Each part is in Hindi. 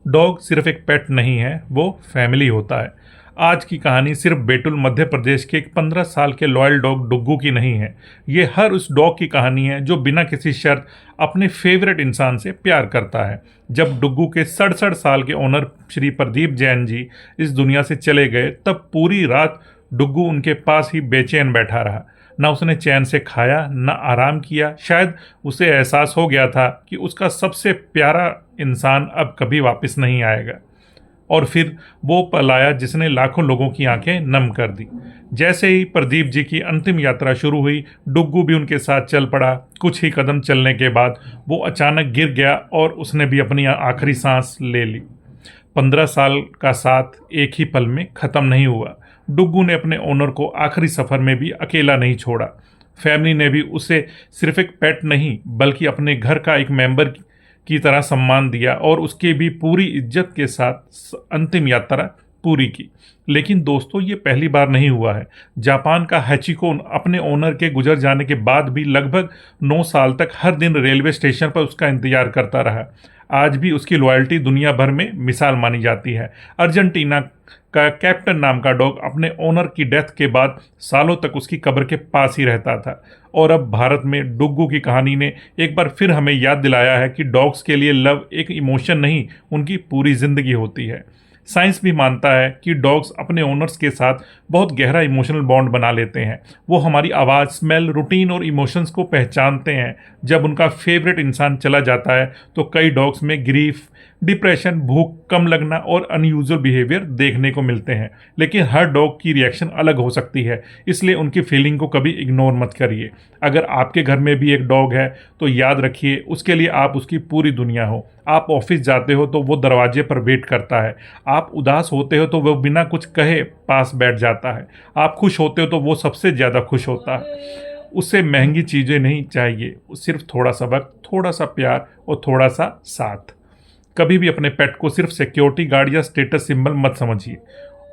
डॉग सिर्फ एक पेट नहीं है, वो फैमिली होता है। आज की कहानी सिर्फ बैतूल मध्य प्रदेश के एक 15 साल के लॉयल डॉग डुग्गू की नहीं है। ये हर उस डॉग की कहानी है जो बिना किसी शर्त अपने फेवरेट इंसान से प्यार करता है। जब डुग्गू के 67 साल के ओनर श्री प्रदीप जैन जी इस दुनिया से चले गए, तब पूरी रात डुग्गू उनके पास ही बेचैन बैठा रहा। ना उसने चैन से खाया, ना आराम किया। शायद उसे एहसास हो गया था कि उसका सबसे प्यारा इंसान अब कभी वापस नहीं आएगा। और फिर वो पल आया जिसने लाखों लोगों की आंखें नम कर दी। जैसे ही प्रदीप जी की अंतिम यात्रा शुरू हुई, डुग्गू भी उनके साथ चल पड़ा। कुछ ही कदम चलने के बाद वो अचानक गिर गया और उसने भी अपनी आखिरी सांस ले ली। 15 साल का साथ एक ही पल में खत्म नहीं हुआ। डुग्गू ने अपने ओनर को आखिरी सफर में भी अकेला नहीं छोड़ा। फैमिली ने भी उसे सिर्फ एक पेट नहीं बल्कि अपने घर का एक मेंबर की तरह सम्मान दिया और उसके भी पूरी इज्जत के साथ अंतिम यात्रा पूरी की। लेकिन दोस्तों, ये पहली बार नहीं हुआ है। जापान का हैचिको अपने ओनर के गुजर जाने के बाद भी लगभग 9 साल तक हर दिन रेलवे स्टेशन पर उसका इंतजार करता रहा। आज भी उसकी लॉयल्टी दुनिया भर में मिसाल मानी जाती है। अर्जेंटीना का कैप्टन नाम का डॉग अपने ओनर की डेथ के बाद सालों तक उसकी कब्र के पास ही रहता था। और अब भारत में डुग्गू की कहानी ने एक बार फिर हमें याद दिलाया है कि डॉग्स के लिए लव एक इमोशन नहीं, उनकी पूरी जिंदगी होती है। साइंस भी मानता है कि डॉग्स अपने ओनर्स के साथ बहुत गहरा इमोशनल बॉन्ड बना लेते हैं। वो हमारी आवाज़, स्मेल, रूटीन और इमोशंस को पहचानते हैं। जब उनका फेवरेट इंसान चला जाता है तो कई डॉग्स में ग्रीफ, डिप्रेशन, भूख कम लगना और अनयूजुअल बिहेवियर देखने को मिलते हैं। लेकिन हर डॉग की रिएक्शन अलग हो सकती है, इसलिए उनकी फीलिंग को कभी इग्नोर मत करिए। अगर आपके घर में भी एक डॉग है तो याद रखिए, उसके लिए आप उसकी पूरी दुनिया हो। आप ऑफिस जाते हो तो वो दरवाजे पर वेट करता है। आप उदास होते हो तो वो बिना कुछ कहे पास बैठ जाता है। आप खुश होते हो तो वो सबसे ज़्यादा खुश होता है। उसे महंगी चीज़ें नहीं चाहिए, सिर्फ थोड़ा सा वक्त, थोड़ा सा प्यार और थोड़ा सा साथ। कभी भी अपने पेट को सिर्फ सिक्योरिटी गार्ड या स्टेटस सिंबल मत समझिए।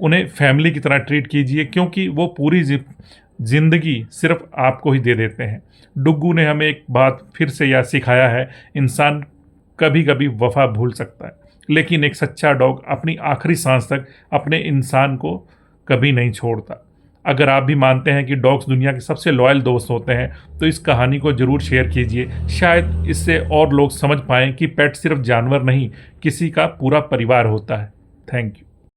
उन्हें फैमिली की तरह ट्रीट कीजिए, क्योंकि वो पूरी जिंदगी सिर्फ आपको ही दे देते हैं। डुग्गू ने हमें एक बात फिर से यह सिखाया है, इंसान कभी कभी वफा भूल सकता है, लेकिन एक सच्चा डॉग अपनी आखिरी सांस तक अपने इंसान को कभी नहीं छोड़ता। अगर आप भी मानते हैं कि डॉग्स दुनिया के सबसे लॉयल दोस्त होते हैं तो इस कहानी को ज़रूर शेयर कीजिए। शायद इससे और लोग समझ पाएं कि पेट सिर्फ जानवर नहीं, किसी का पूरा परिवार होता है। Thank you.